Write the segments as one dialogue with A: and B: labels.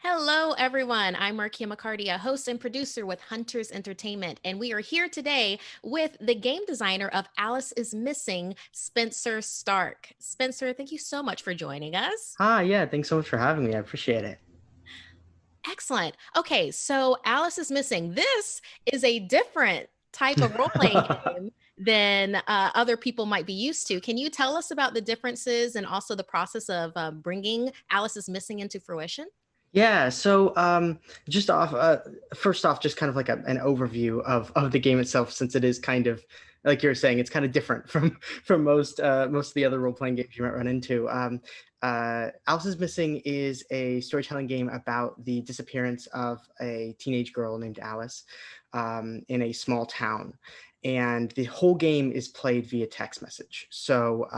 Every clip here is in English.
A: Hello, everyone. I'm Markia McCarty, a host and producer with Hunters Entertainment, and we are here today with the game designer of Alice is Missing, Spenser Starke. Spenser, thank you so much for joining us.
B: Yeah, thanks so much for having me. I appreciate it.
A: Excellent. Okay, so Alice is Missing. This is a different type of role-playing game than other people might be used to. Can you tell us about the differences and also the process of bringing Alice is Missing into fruition?
B: Yeah, so just off first off, just kind of like an overview of the game itself, since it is kind of like you're saying, it's kind of different from most of the other role-playing games you might run into. Alice is Missing is a storytelling game about the disappearance of a teenage girl named Alice in a small town. And the whole game is played via text message. So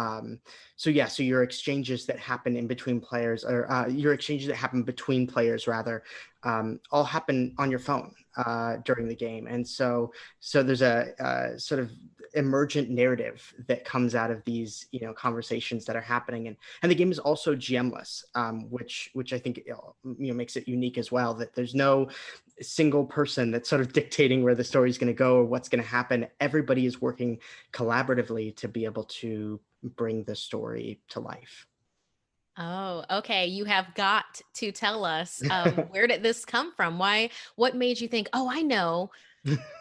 B: your exchanges that happen in between players, or your exchanges that happen between players rather, all happen on your phone during the game. And so there's a sort of emergent narrative that comes out of these conversations that are happening, and the game is also GMless, which I think makes it unique as well, that there's no single person that's sort of dictating where the story is going to go or what's going to happen. Everybody is working collaboratively to be able to bring the story to life.
A: Oh, okay. You have got to tell us, where did this come from? What made you think, oh, I know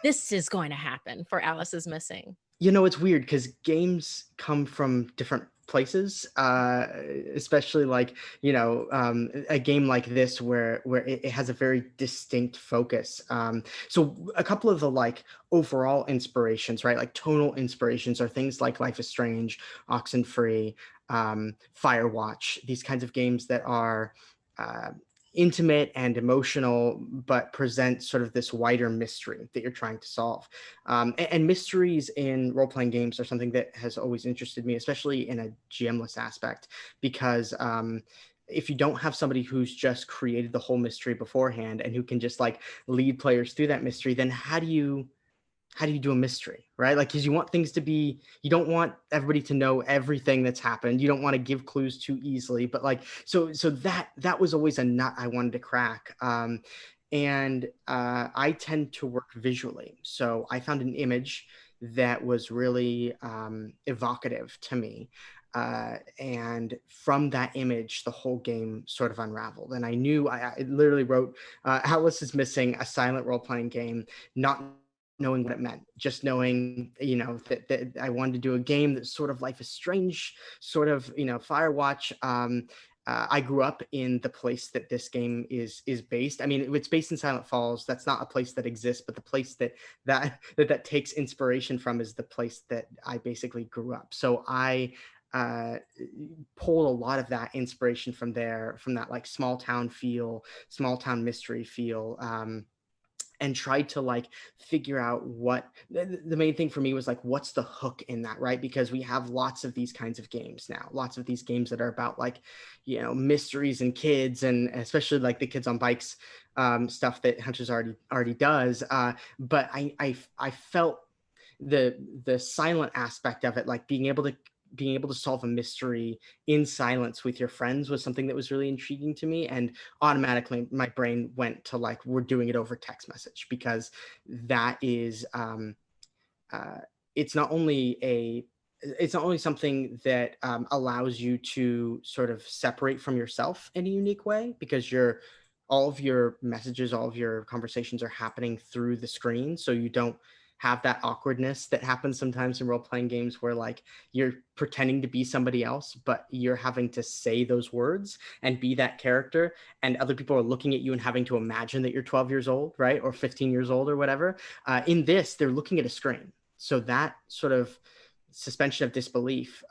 A: this is going to happen for Alice is Missing?
B: It's weird because games come from different places, especially like, a game like this where it has a very distinct focus. So a couple of the like overall inspirations, right? Like tonal inspirations are things like Life is Strange, Oxenfree, Firewatch, these kinds of games that are uh, intimate and emotional, but present sort of this wider mystery that you're trying to solve. And mysteries in role playing games are something that has always interested me, especially in a GMless aspect, because if you don't have somebody who's just created the whole mystery beforehand and who can just like lead players through that mystery, then how do you do a mystery, right? Like, because you want things to be, you don't want everybody to know everything that's happened. You don't want to give clues too easily, but like, so that was always a nut I wanted to crack. And I tend to work visually, so I found an image that was really evocative to me. And from that image, the whole game sort of unraveled. And I knew I literally wrote Alice is Missing, a silent role playing game, not knowing what it meant, just knowing, that I wanted to do a game that's sort of Life is Strange, sort of, Firewatch. I grew up in the place that this game is based. I mean, it's based in Silent Falls. That's not a place that exists, but the place that takes inspiration from is the place that I basically grew up. So I uh pulled a lot of that inspiration from there, from that like small town feel, small town mystery feel, and tried to like figure out what the main thing for me was, like, what's the hook in that, right? Because we have lots of these kinds of games now, lots of these games that are about like, mysteries and kids, and especially like the kids on bikes stuff that Hunters already does. But I felt the silent aspect of it, like being able to solve a mystery in silence with your friends, was something that was really intriguing to me. And automatically my brain went to like, we're doing it over text message, because that is uh, it's not only a it's not only something that allows you to sort of separate from yourself in a unique way, because all of your messages, all of your conversations are happening through the screen, so you don't have that awkwardness that happens sometimes in role-playing games where like you're pretending to be somebody else, but you're having to say those words and be that character, and other people are looking at you and having to imagine that you're 12 years old, right, or 15 years old or whatever. In this, they're looking at a screen, so that sort of suspension of disbelief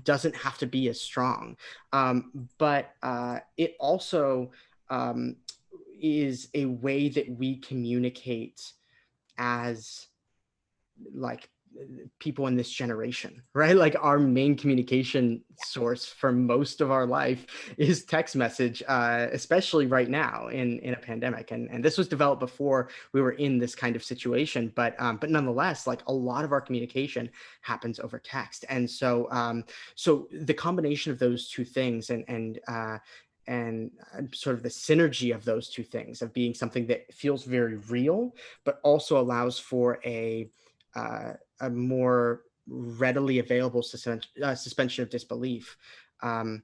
B: doesn't have to be as strong. But it also um, is a way that we communicate as like people in this generation, right? Like our main communication source for most of our life is text message, especially right now in a pandemic. And this was developed before we were in this kind of situation, but nonetheless, like a lot of our communication happens over text. And so the combination of those two things, and sort of the synergy of those two things, of being something that feels very real, but also allows for a more readily available suspension of disbelief, um,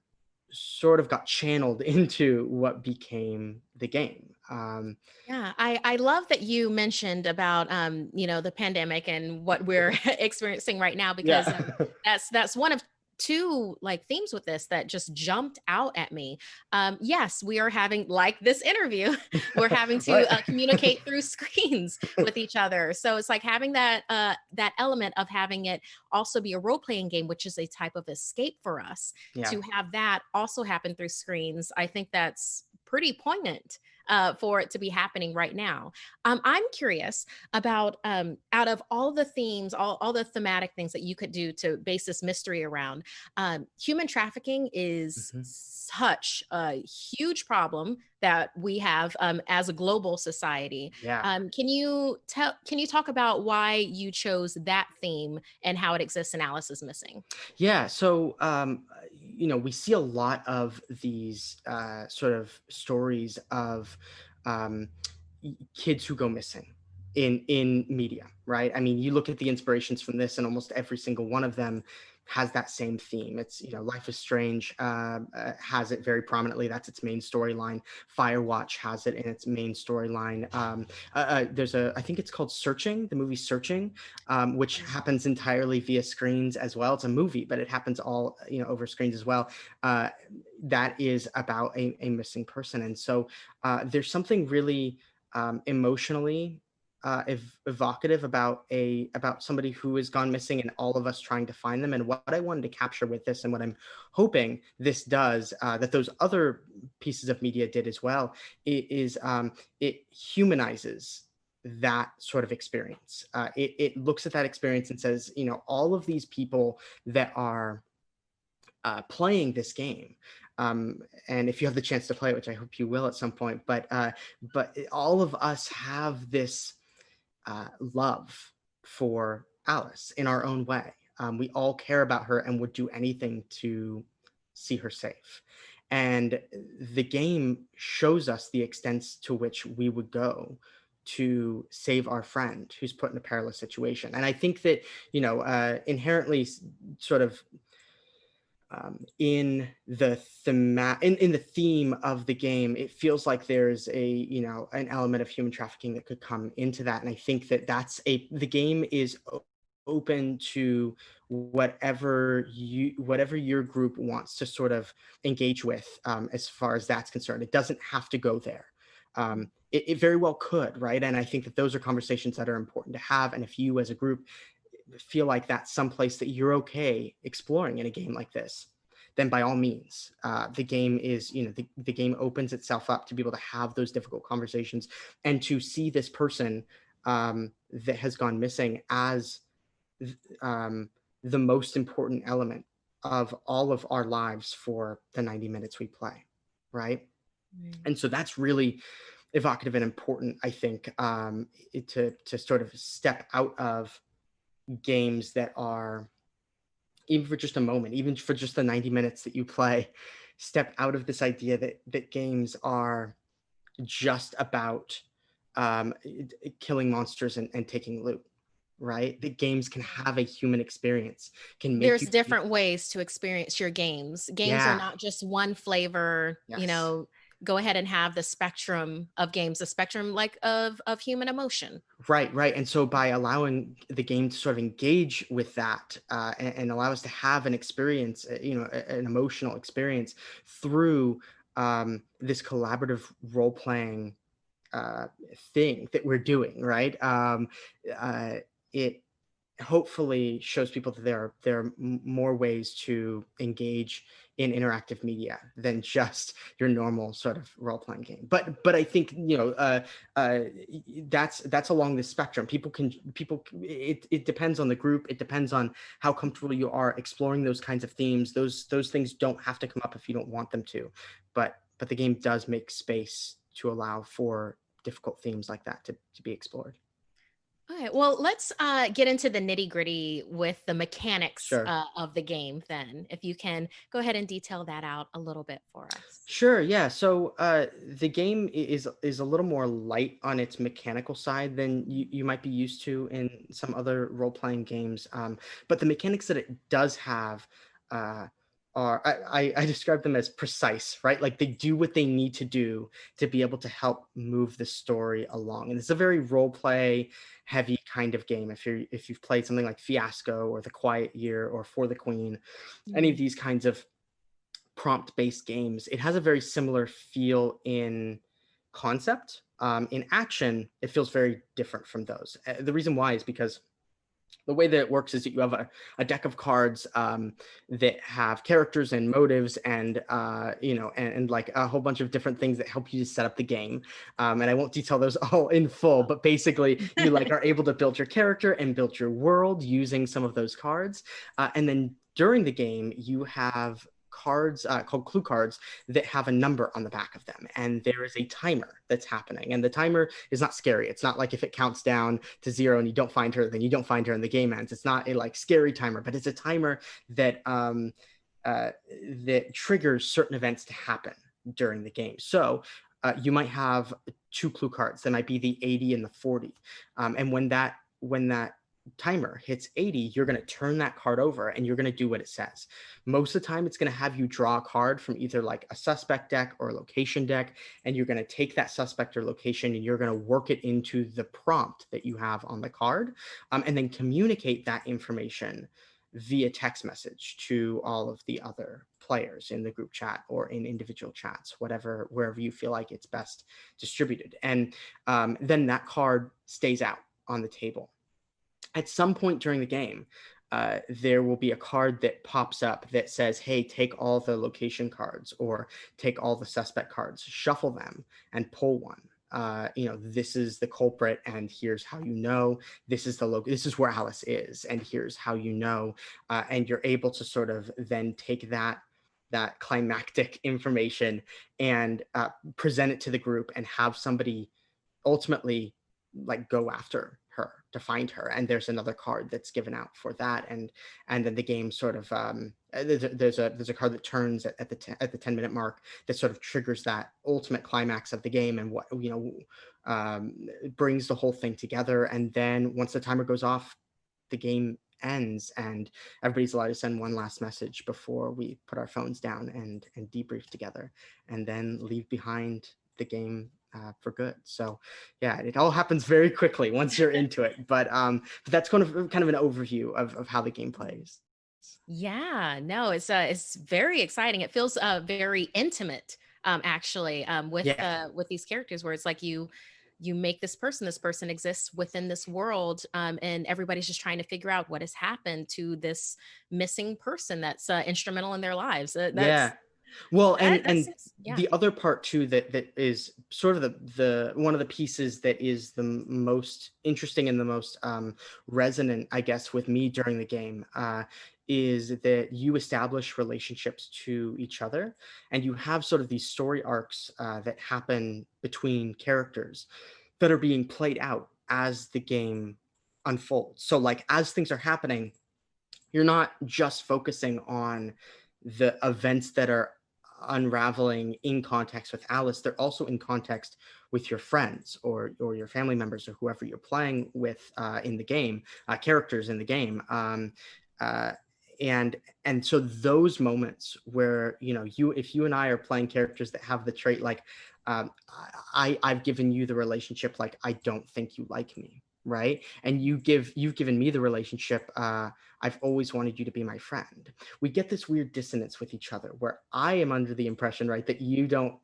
B: sort of got channeled into what became the game.
A: Yeah, I love that you mentioned about the pandemic and what we're experiencing right now, because
B: Yeah.
A: that's one of two like themes with this that just jumped out at me. Yes, we are having, like this interview, we're having to
B: Right.
A: communicate through screens with each other. So it's like having that element of having it also be a role playing game, which is a type of escape for us.
B: Yeah.
A: To have that also happen through screens, I think that's pretty poignant for it to be happening right now. I'm curious about, out of all the themes, all the thematic things that you could do to base this mystery around, human trafficking is
B: Mhm.
A: such a huge problem that we have as a global society.
B: Yeah.
A: Can you talk about why you chose that theme and how it exists in Alice is Missing?
B: Yeah, so we see a lot of these sort of stories of um, kids who go missing in media, right? I mean, you look at the inspirations from this, and almost every single one of them has that same theme. It's, Life is Strange has it very prominently. That's its main storyline. Firewatch has it in its main storyline. There's I think it's called Searching, the movie Searching, which happens entirely via screens as well. It's a movie, but it happens all over screens as well. Uh, that is about a missing person, and so there's something really emotionally evocative about somebody who has gone missing, and all of us trying to find them. And what I wanted to capture with this, and what I'm hoping this does, that those other pieces of media did as well, is it humanizes that sort of experience. It looks at that experience and says, all of these people that are playing this game. And if you have the chance to play it, which I hope you will at some point, but all of us have this love for Alice in our own way. We all care about her and would do anything to see her safe. And the game shows us the extents to which we would go to save our friend who's put in a perilous situation. And I think that, inherently sort of in the theme of the game, it feels like there's an element of human trafficking that could come into that. And I think that the game is open to whatever your group wants to sort of engage with, as far as that's concerned. It doesn't have to go there. It very well could, right? And I think that those are conversations that are important to have. And if you as a group feel like that's someplace that you're okay exploring in a game like this, then by all means, the game is, the game opens itself up to be able to have those difficult conversations, and to see this person that has gone missing as um, the most important element of all of our lives for the 90 minutes we play, right?
A: Right.
B: And so that's really evocative and important, I think, to sort of step out of games that are, even for just a moment, even for just the 90 minutes that you play, step out of this idea that games are just about killing monsters and taking loot, right? That games can have a human experience, can make
A: There's
B: you feel.
A: different ways to experience your games. Games are
B: Yeah.
A: not just one flavor,
B: Yes.
A: go ahead and have the spectrum of games, the spectrum like of human emotion.
B: Right, right. And so by allowing the game to sort of engage with that, and allow us to have an experience, an emotional experience through this collaborative role playing uh, thing that we're doing, right? Uh, it hopefully shows people that there are more ways to engage in interactive media than just your normal sort of role playing game. But I think uh, that's along the spectrum. It depends on the group. It depends on how comfortable you are exploring those kinds of themes. Those things don't have to come up if you don't want them to, but the game does make space to allow for difficult themes like that to be explored.
A: Okay, well, let's get into the nitty gritty with the mechanics
B: Sure.
A: of the game. Then, if you can go ahead and detail that out a little bit for us.
B: Sure, yeah. So the game is a little more light on its mechanical side than you might be used to in some other role-playing games. But the mechanics that it does have uh, are I describe them as precise, right? Like they do what they need to do to be able to help move the story along. And it's a very role-play heavy kind of game. If you've played something like Fiasco or The Quiet Year or For the Queen, any of
A: Mm,
B: these kinds of prompt-based games, it has a very similar feel in concept. In action, it feels very different from those. The reason why is because the way that it works is that you have a deck of cards that have characters and motives and and like a whole bunch of different things that help you to set up the game. And I won't detail those all in full, but basically you like are able to build your character and build your world using some of those cards. And then during the game, you have cards called clue cards that have a number on the back of them, and there is a timer that's happening, and the timer is not scary. It's not like if it counts down to zero and you don't find her, then you don't find her and the game ends. It's not a like scary timer, but it's a timer that that triggers certain events to happen during the game. So you might have two clue cards. That might be the 80 and the 40. And when that timer hits 80, you're going to turn that card over and you're going to do what it says. Most of the time, it's going to have you draw a card from either like a suspect deck or a location deck, and you're going to take that suspect or location and you're going to work it into the prompt that you have on the card, and then communicate that information via text message to all of the other players in the group chat or in individual chats, whatever, wherever you feel like it's best distributed. And then that card stays out on the table. At some point during the game, there will be a card that pops up that says, hey, take all the location cards or take all the suspect cards, shuffle them, and pull one. This is the culprit, and here's how you know. This is where Alice is, and here's how you know. And you're able to sort of then take that climactic information and present it to the group and have somebody ultimately like go after her to find her, and there's another card that's given out for that, and then the game sort of there's a card that turns at the 10-minute mark that sort of triggers that ultimate climax of the game, and what brings the whole thing together. And then once the timer goes off, the game ends and everybody's allowed to send one last message before we put our phones down and debrief together and then leave behind the game for good. So yeah, it all happens very quickly once you're into it. But that's kind of an overview of how the game plays.
A: yeah, no, it's very exciting. It feels very intimate, actually,
B: Yeah.
A: with these characters, where it's like you make this person exists within this world, and everybody's just trying to figure out what has happened to this missing person that's instrumental in their lives.
B: Yeah. Well,
A: That
B: and
A: seems, yeah.
B: the other part too that is sort of the one of the pieces that is the most interesting and the most resonant, I guess, with me during the game, is that you establish relationships to each other, and you have sort of these story arcs that happen between characters that are being played out as the game unfolds. So, like as things are happening, you're not just focusing on the events that are unraveling in context with Alice. They're also in context with your friends or your family members or whoever you're playing with in the game, characters in the game. Uh, and and so those moments where if you and I are playing characters that have the trait like I've given you the relationship like I don't think you like me, right? And you've given me the relationship I've always wanted you to be my friend. We get this weird dissonance with each other where I am under the impression, right, that you don't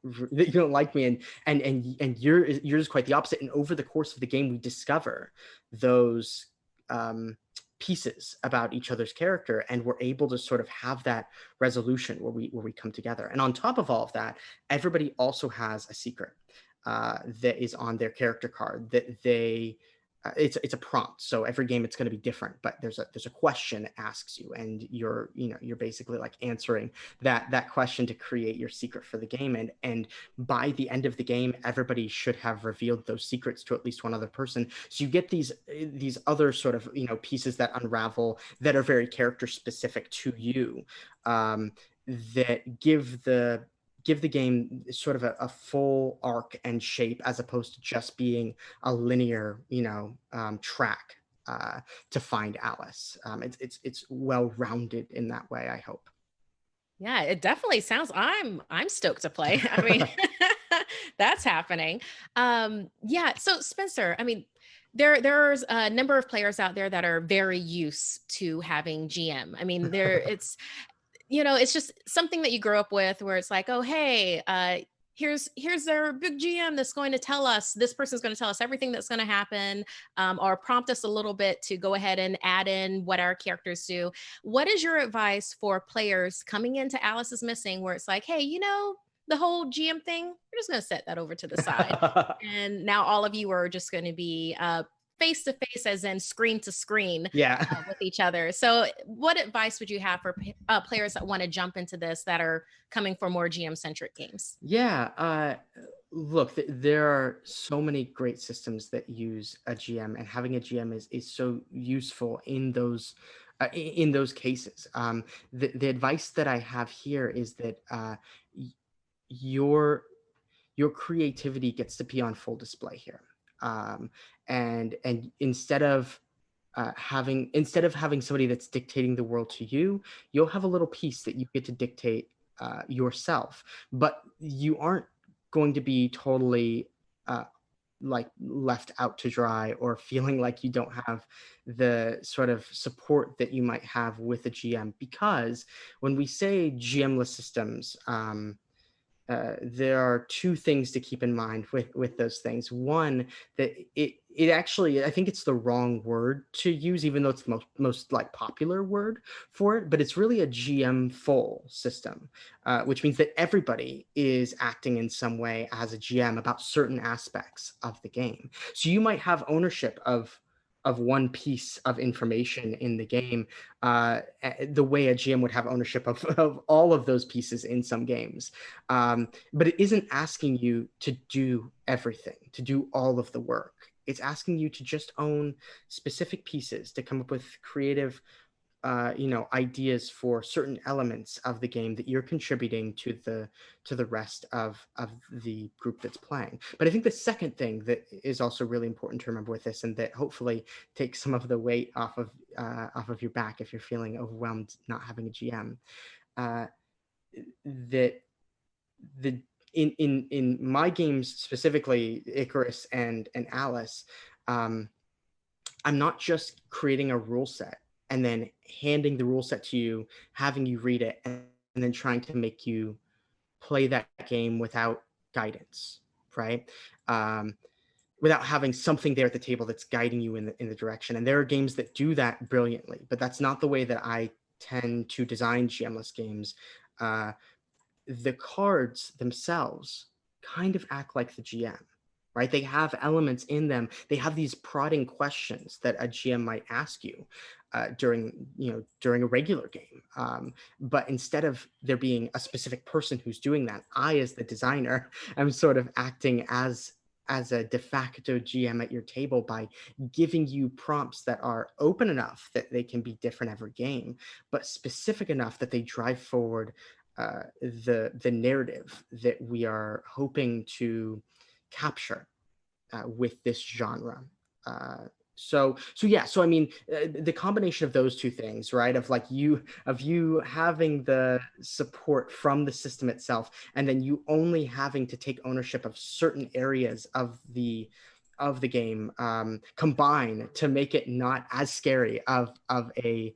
B: like me, and yours is quite the opposite. And over the course of the game, we discover those pieces about each other's character, and we're able to sort of have that resolution where we come together. And on top of all of that, everybody also has a secret that is on their character card that they it's a prompt, so every game it's going to be different, but there's a question it asks you, and you're basically like answering that question to create your secret for the game, and by the end of the game everybody should have revealed those secrets to at least one other person. So you get these other sort of pieces that unravel that are very character specific to you, that give the game sort of a full arc and shape, as opposed to just being a linear, track to find Alice. It's well rounded in that way, I hope.
A: Yeah, it definitely sounds I'm stoked to play. I mean, that's happening. Yeah, so Spenser, I mean, there's a number of players out there that are very used to having GM. I mean, it's just something that you grow up with where it's like, oh, hey, here's their big GM that's going to tell us, this person's going to tell us everything that's going to happen, or prompt us a little bit to go ahead and add in what our characters do. What is your advice for players coming into Alice is Missing where it's like, hey, the whole GM thing, we're just going to set that over to the side. And now all of you are just going to be face to face, as in screen to screen,
B: Yeah.
A: with each other. So, what advice would you have for players that want to jump into this that are coming for more GM centric games?
B: Yeah, look, there are so many great systems that use a GM, and having a GM is so useful in those cases. The advice that I have here is that y- your your creativity gets to be on full display here, and instead of having somebody that's dictating the world to you, you'll have a little piece that you get to dictate yourself, but you aren't going to be totally uh, like left out to dry, or feeling like you don't have the sort of support that you might have with a GM, because when we say GMless systems, there are two things to keep in mind with those things. One, that it actually, I think it's the wrong word to use, even though it's the most like popular word for it, but it's really a GM full system, which means that everybody is acting in some way as a GM about certain aspects of the game. So you might have ownership of one piece of information in the game, the way a GM would have ownership of all of those pieces in some games. But it isn't asking you to do everything, to do all of the work. It's asking you to just own specific pieces, to come up with creative, ideas for certain elements of the game that you're contributing to the rest of the group that's playing. But I think the second thing that is also really important to remember with this, and that hopefully takes some of the weight off of your back if you're feeling overwhelmed not having a GM, uh, that the in my games, specifically Icarus and Alice, um, I'm not just creating a rule set and then handing the rule set to you, having you read it, and then trying to make you play that game without guidance, right? Um, Without having something there at the table that's guiding you in the direction. And there are games that do that brilliantly, but that's not the way that I tend to design GMless games. Uh, the cards themselves kind of act like the GM, right? They have elements in them. They have these prodding questions that a GM might ask you during a regular game. But instead of there being a specific person who's doing that, I, as the designer, am sort of acting as a de facto GM at your table by giving you prompts that are open enough that they can be different every game, but specific enough that they drive forward the narrative that we are hoping to capture with this genre. So I mean, the combination of those two things, right? Of you having the support from the system itself, and then you only having to take ownership of certain areas of the game, combine to make it not as scary of a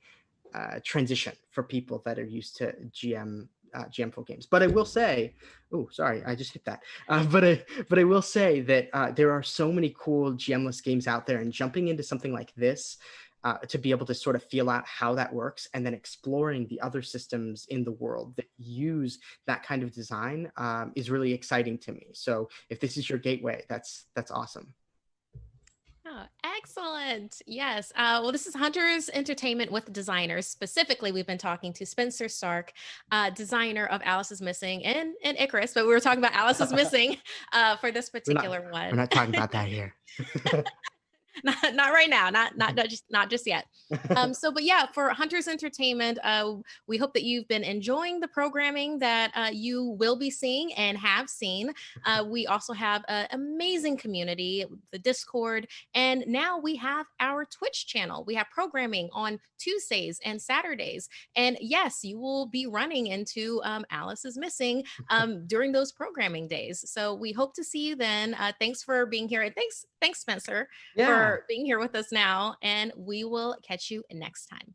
B: transition for people that are used to GM full games. But I will say, oh, sorry, I just hit that. But I will say that there are so many cool GMless games out there, and jumping into something like this to be able to sort of feel out how that works, and then exploring the other systems in the world that use that kind of design is really exciting to me. So if this is your gateway, that's awesome.
A: Excellent. Yes. Well, this is Hunters Entertainment with Designers. Specifically, we've been talking to Spenser Starke, designer of Alice is Missing and Icarus, but we were talking about Alice is Missing for this
B: We're not
A: particular
B: we're
A: one.
B: not talking about that here.
A: Not right now, not just yet. So but yeah, for Hunters Entertainment, we hope that you've been enjoying the programming that you will be seeing and have seen. We also have an amazing community, the Discord, and now we have our Twitch channel. We have programming on Tuesdays and Saturdays, and yes, you will be running into Alice is Missing during those programming days. So we hope to see you then. Thanks for being here, and thanks Spenser
B: Yeah.
A: for being here with us now, and we will catch you next time.